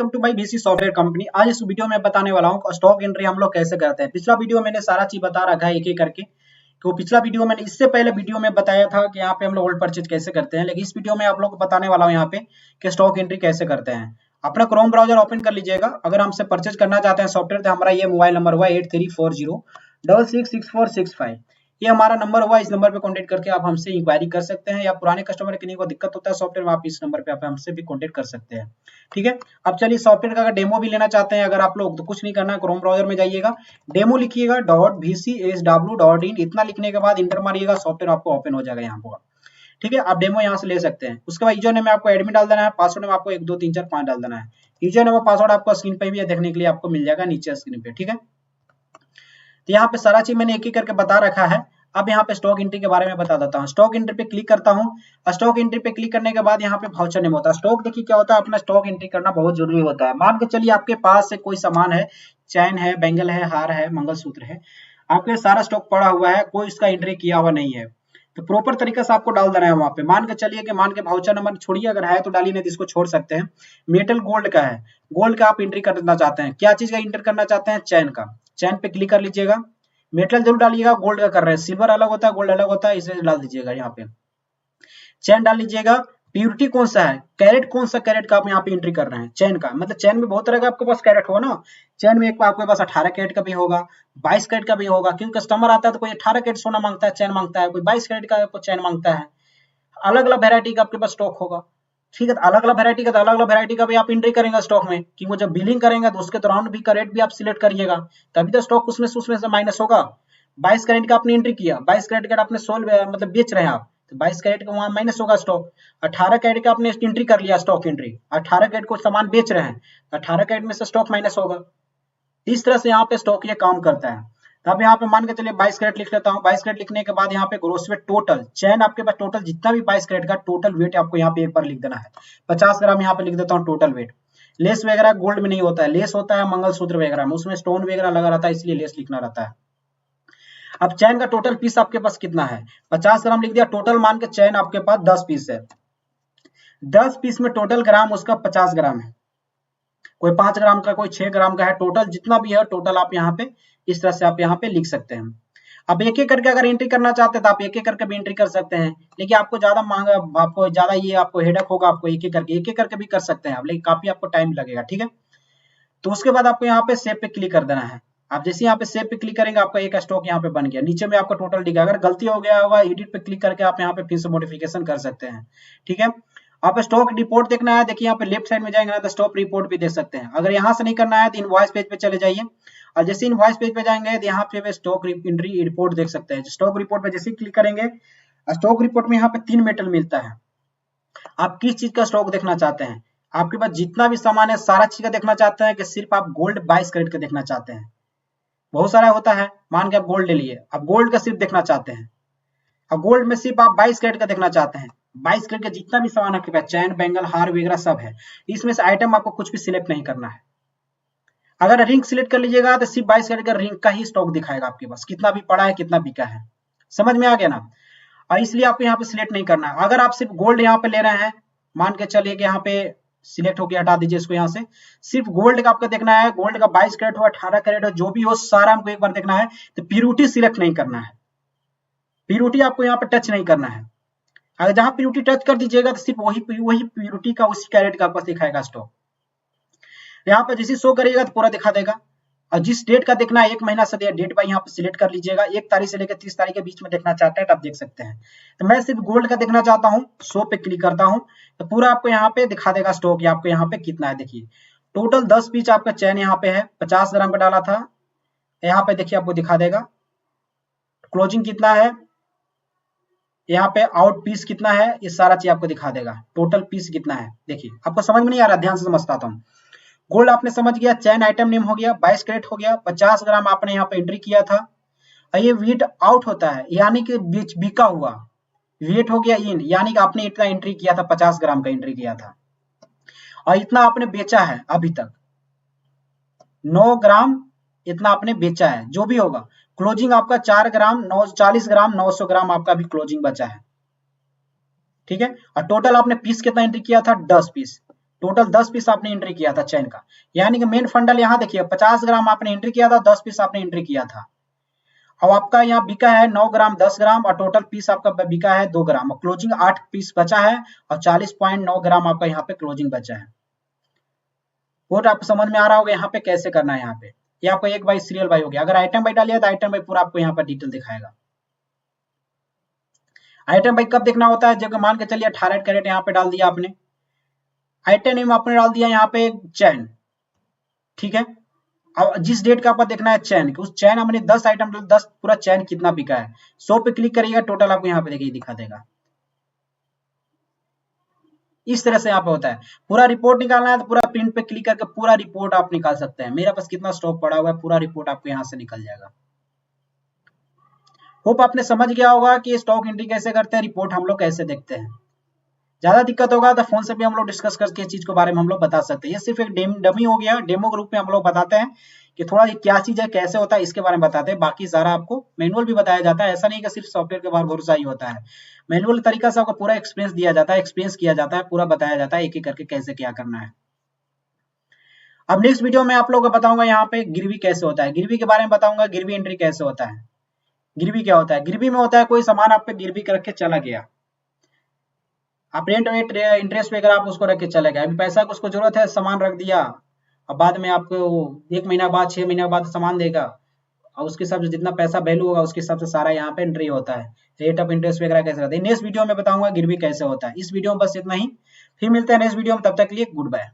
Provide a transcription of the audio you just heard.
Welcome to my BC software company. आज इस video में बताने वाला हूँ स्टॉक एंट्री हम लोग कैसे करते हैं। पिछला वीडियो मैंने सारा चीज बता रखा है एक एक करके, तो पिछला वीडियो मैंने इससे पहले वीडियो में बताया था कि यहाँ पे हम लोग होल्ड परचेज कैसे करते हैं, लेकिन इस वीडियो में आप लोग को बताने वाला हूँ यहाँ पे कि स्टॉक एंट्री कैसे करते हैं। अपना क्रोम ब्राउजर ओपन कर लीजिएगा। अगर हमसे परचेज करना चाहते हैं सॉफ्टवेयर, तो हमारा ये मोबाइल नंबर हुआ 8340666465, ये हमारा नंबर हुआ। इस नंबर पे कांटेक्ट करके आप हमसे इंक्वायरी कर सकते हैं, या पुराने कस्टमर किन्हीं को दिक्कत होता है सॉफ्टवेयर में, आप इस नंबर पे आप हमसे भी कांटेक्ट कर सकते हैं। ठीक है, अब चलिए सॉफ्टवेयर का अगर डेमो भी लेना चाहते हैं अगर आप लोग, तो कुछ नहीं करना है, क्रोम ब्राउजर में जाइएगा, डेमो लिखिएगा .vcsw.in, इतना लिखने के बाद इंटर मारिएगा, सॉफ्टवेयर आपको ओपन हो जाएगा यहाँ पर। ठीक है, आप डेमो यहाँ से ले सकते हैं। उसके बाद यूजर नेम में आपको एडमिन डाल देना है, पासवर्ड में आपको 1 2 3 4 5 डाल देना है। यूजर नेम और पासवर्ड आपको स्क्रीन पे भी देखने के लिए आपको मिल जाएगा नीचे स्क्रीन पे। ठीक है, तो यहाँ पे सारा चीज मैंने एक एक करके बता रखा है। अब यहाँ पे स्टॉक एंट्री के बारे में बता देता हूँ। स्टॉक एंट्री पे क्लिक करता हूँ। स्टॉक एंट्री पे क्लिक करने के बाद यहाँ पे वाउचर नेम होता है। स्टॉक देखिए क्या होता है, अपना स्टॉक एंट्री करना बहुत जरूरी होता है। मान के चलिए आपके पास से कोई सामान है, चैन है, बैंगल है, हार है, मंगलसूत्र है, आपके सारा स्टॉक पड़ा हुआ है, कोई इसका एंट्री किया हुआ नहीं है, तो प्रॉपर तरीके से आपको डाल देना है वहां पे। मान के चलिए कि मान के वाउचर नंबर छोड़िए, अगर है तो डालिए, नहीं तो इसको छोड़ सकते हैं। मेटल गोल्ड का है, गोल्ड का आप एंट्री करना चाहते हैं, क्या चीज का एंटर करना चाहते हैं, चैन का। चैन पे क्लिक कर लीजिएगा। मेटल जरूर डालिएगा, गोल्ड का कर रहे हैं, सिल्वर अलग होता है, गोल्ड अलग होता है, इसे डाल दीजिएगा। यहाँ पे चैन डाल लीजिएगा। प्योरिटी कौन सा है, कैरेट कौन सा कैरेट का आप यहाँ पे एंट्री कर रहे हैं, चैन का। मतलब चैन में बहुत तरह का आपके पास कैरेट होगा ना, चैन में एक आपके पास 18 कैरेट का भी होगा, 22 कैरेट का भी होगा, क्योंकि कस्टमर आता है तो कोई 18 कैरेट सोना मांगता है, चैन मांगता है, कोई 22 कैरेट का चैन मांगता है। अलग अलग वेरायटी का आपके पास स्टॉक होगा। ठीक है, अलग अलग वेरायटी का, तो अलग अलग वेरायटी का भी आप एंट्री करेंगे स्टॉक में, कि वो जब बिलिंग करेंगे तो उसके दौरान भी कैरेट भी आप सिलेक्ट करिएगा, तभी तो स्टॉक उसमें से माइनस होगा। 22 कैरेट का आपने एंट्री किया, 22 कैरेट का आपने सोल मतलब बेच रहे हैं आप, तो 22 कैरेट का वहां माइनस होगा स्टॉक। 18 कैरेट का आपने एंट्री कर लिया, स्टॉक एंट्री 18 कैरेट को सामान बेच रहे हैं, 18 कैरेट में से स्टॉक माइनस होगा। इस तरह से यहाँ पे स्टॉक ये काम करता है। तो अब यहाँ पे मान के चलिए 22 कैरेट लिख लेता हूँ। 22 कैरेट लिखने के बाद यहाँ पे ग्रोस वेट टोटल, चैन आपके पास टोटल जितना भी 22 कैरेट का टोटल वेट आपको यहाँ पे एक बार लिख देना है। 50 ग्राम यहाँ पे लिख देता हूँ टोटल वेट। लेस वगैरह गोल्ड में नहीं होता है, लेस होता है मंगलसूत्र वगैरह में, उसमें स्टोन वगैरह लगा रहता है, इसलिए लेस लिखना रहता है। अब चैन का टोटल पीस आपके पास कितना है, 50 ग्राम लिख दिया। टोटल मान के चैन आपके पास 10 पीस है, 10 पीस में टोटल ग्राम उसका 50 ग्राम है, कोई 5 ग्राम का, कोई 6 ग्राम का है, टोटल जितना भी है टोटल आप यहाँ पे इस तरह से आप यहाँ पे लिख सकते हैं। अब एक एक करके अगर एंट्री करना चाहते हैं तो आप एक एक करके भी एंट्री कर सकते हैं, लेकिन आपको ज्यादा मांगा, आपको ज्यादा ये आपको हेडक होगा, आपको एक एक करके भी कर सकते हैं आप, लेकिन काफी आपको टाइम लगेगा। ठीक है, तो उसके बाद आपको यहाँ पे सेव पे क्लिक कर देना है। आप जैसे यहाँ पे सेव पे क्लिक करेंगे, आपका एक स्टॉक यहाँ पे बन गया, नीचे में आपका टोटल दिखेगा। अगर गलती हो गया होगा, एडिट पे क्लिक करके आप यहाँ पे फिर से मॉडिफिकेशन कर सकते हैं। ठीक है, आप स्टॉक रिपोर्ट देखना है, देखिए यहाँ पे लेफ्ट साइड में जाएंगे ना तो स्टॉक रिपोर्ट भी देख सकते हैं। अगर यहाँ से नहीं करना है तो इनवॉइस पेज पे चले जाइए, और जैसे इनवॉइस पेज पे जाएंगे तो यहाँ पे स्टॉक एंट्री रिपोर्ट देख सकते हैं। स्टॉक रिपोर्ट पे जैसे क्लिक करेंगे, स्टॉक रिपोर्ट में यहाँ पे 3 मेटल मिलता है। आप किस चीज का स्टॉक देखना चाहते हैं, आपके पास जितना भी सामान है सारा चीज का देखना चाहते हैं, कि सिर्फ आप गोल्ड 22 कैरेट का देखना चाहते हैं। बहुत सारा होता है, मान के आप गोल्ड ले लिए, आप गोल्ड का सिर्फ देखना चाहते हैं, और गोल्ड में सिर्फ आप 22 कैरेट का देखना चाहते हैं। 22 कैरेट का जितना भी सामान आपके पास, चैन, बैंगल, हार वगैरह सब है, इसमें से आइटम आपको कुछ भी सिलेक्ट नहीं करना है। अगर रिंग सिलेक्ट कर लीजिएगा तो सिर्फ 22 कैरेट का रिंग का ही स्टॉक दिखाएगा आपके पास, कितना भी पड़ा है, कितना बिका है। समझ में आ गया ना, और इसलिए आपको यहाँ पे सिलेक्ट नहीं करना है। अगर आप सिर्फ गोल्ड यहाँ पे ले रहे हैं, मान के चलिए कि यहाँ पे सिलेक्ट होकर हटा दीजिए इसको, यहाँ से सिर्फ गोल्ड का आपको देखना है, गोल्ड का 22 कैरेट हो, 18 कैरेट हो, जो भी हो सारा हमको एक बार देखना है, तो प्योरिटी सिलेक्ट नहीं करना है। प्योरिटी आपको यहाँ पे टच नहीं करना है। अगर जहां प्योरिटी टच कर दीजिएगा तो सिर्फ वही प्योरिटी का, उसी कैरेट का आपको दिखाएगा स्टॉक। यहाँ पे जैसे शो करिएगा तो पूरा दिखा देगा। और जिस डेट का देखना है, 1 महीना से डेट बाई यहाँ पे सिलेक्ट कर लीजिएगा। 1 तारीख से लेकर 30 तारीख के बीच में देखना चाहते हैं तो आप देख सकते हैं। तो मैं सिर्फ गोल्ड का देखना चाहता हूँ, शो पे क्लिक करता हूँ, तो पूरा आपको यहाँ पे दिखा देगा स्टॉक, आपको यहाँ पे कितना है। देखिए टोटल 10 पीस आपका चैन यहाँ पे है, 50 ग्राम का डाला था, यहाँ पे देखिए आपको दिखा देगा क्लोजिंग कितना है, यहाँ पे आउट पीस कितना है, ये सारा चीज आपको दिखा देगा, टोटल पीस कितना है। देखिए आपको समझ में नहीं आ रहा, ध्यान से समझता हूँ। गोल्ड आपने समझ गया, चैन आइटम नेम हो गया, 22 कैरेट हो गया, 50 ग्राम आपने यहाँ पे एंट्री किया था, और ये वेट आउट होता है, यानी कि बिका हुआ। वेट हो गया इन, यानी कि आपने इतना एंट्री किया था, 50 ग्राम का एंट्री किया था, और इतना आपने बेचा है अभी तक, 9 ग्राम इतना आपने बेचा है, जो भी होगा। क्लोजिंग आपका 4 ग्राम 40 ग्राम 900 ग्राम आपका भी क्लोजिंग बचा है। ठीक है, और टोटल आपने पीस कितना एंट्री किया था, 10 पीस। टोटल 10 पीस आपने एंट्री किया था चैन का, यानी कि मेन फंडल यहाँ देखिए 50 ग्राम आपने एंट्री किया था, 10 पीस आपने एंट्री किया था। अब आपका यहाँ बिका है 9 ग्राम 10 ग्राम और टोटल पीस आपका बिका है 2 ग्राम और क्लोजिंग 8 पीस बचा है और 40.9 ग्राम आपका यहाँ पे क्लोजिंग बचा है। वो आपको समझ में आ रहा होगा यहाँ पे कैसे करना है। यहाँ पे ये आपका एक बाई सीरियल बाई हो गया। अगर आइटम बाई डालिए तो आइटम बाई पूरा आपको यहाँ पर डिटेल दिखाएगा। आइटम बाई कब देखना होता है, जब मान के चलिए 18 कैरेट यहाँ पे डाल दिया आपने, आइटम नेम आपने डाल दिया यहाँ पे चैन, ठीक है। अब जिस डेट का आपको देखना है चैन, उस चैन हमने 10 आइटम 10 पूरा चैन कितना बिका है, 100 पे क्लिक करिएगा, टोटल आपको यहाँ पे देखिए दिखा देगा। इस तरह से यहाँ पे होता है। पूरा रिपोर्ट निकालना है तो पूरा प्रिंट पे क्लिक करके पूरा रिपोर्ट आप निकाल सकते हैं। मेरे पास कितना स्टॉक पड़ा हुआ है पूरा रिपोर्ट आपको यहाँ से निकल जाएगा। होप आपने समझ गया होगा कि स्टॉक एंट्री कैसे करते हैं, रिपोर्ट हम लोग कैसे देखते हैं। ज्यादा दिक्कत होगा तो फोन से भी हम लोग डिस्कस करके चीज के बारे में हम लोग बता सकते हैं। ये सिर्फ एक डमी हो गया, डेमो ग्रुप में हम लोग बताते हैं कि थोड़ा ये क्या चीज है कैसे होता है इसके बारे में बताते हैं। बाकी सारा आपको मैनुअल भी बताया जाता है, ऐसा नहीं कि सिर्फ सॉफ्टवेयर के बारे में भरोसा ही होता है। मैनुअल तरीका से आपको पूरा एक्सपीरियंस दिया जाता है, एक्सपीरियंस किया जाता है, पूरा बताया जाता है एक एक करके कैसे क्या करना है। अब नेक्स्ट वीडियो में आप लोगों को बताऊंगा यहाँ पे गिरवी कैसे होता है, गिरवी के बारे में बताऊंगा, गिरवी एंट्री कैसे होता है। गिरवी क्या होता है, गिरवी में होता है कोई सामान आप पे गिरवी रख के चला गया, आप रेंट वेट इंटरेस्ट वगैरह आप उसको रख के चले गए, अभी पैसा को उसको जरूरत है सामान रख दिया, अब बाद में आपको 1 महीना बाद 6 महीने बाद सामान देगा और उसके हिसाब से जितना पैसा वैल्यू होगा उसके हिसाब से सारा यहाँ पे एंट्री होता है। रेट ऑफ इंटरेस्ट वगैरह कैसे होता है नेक्स्ट वीडियो में बताऊंगा गिरवी कैसे होता है। इस वीडियो में बस इतना ही, फिर मिलते हैं नेक्स्ट वीडियो में, तब तक के लिए गुड बाय।